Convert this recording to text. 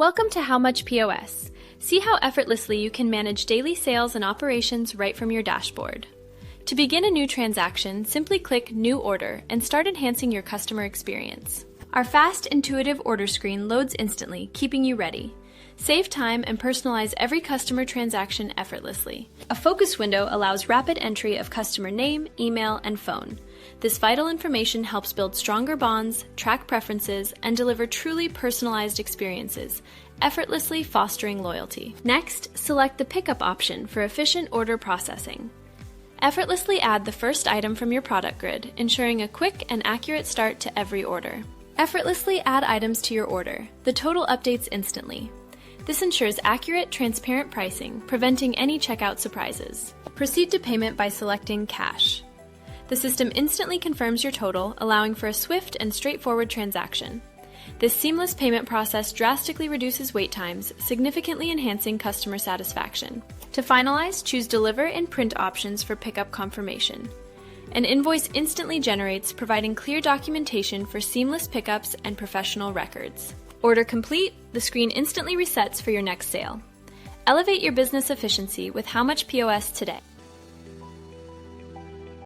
Welcome to HowMuch POS. See how effortlessly you can manage daily sales and operations right from your dashboard. To begin a new transaction, simply click New Order and start enhancing your customer experience. Our fast, intuitive order screen loads instantly, keeping you ready. Save time and personalize every customer transaction effortlessly. A focus window allows rapid entry of customer name, email, and phone. This vital information helps build stronger bonds, track preferences, and deliver truly personalized experiences, effortlessly fostering loyalty. Next, select the Pickup option for efficient order processing. Effortlessly add the first item from your product grid, ensuring a quick and accurate start to every order. Effortlessly add items to your order. The total updates instantly. This ensures accurate, transparent pricing, preventing any checkout surprises. Proceed to payment by selecting Cash. The system instantly confirms your total, allowing for a swift and straightforward transaction. This seamless payment process drastically reduces wait times, significantly enhancing customer satisfaction. To finalize, choose Deliver and Print options for pickup confirmation. An invoice instantly generates, providing clear documentation for seamless pickups and professional records. Order complete, the screen instantly resets for your next sale. Elevate your business efficiency with HowMuch POS today.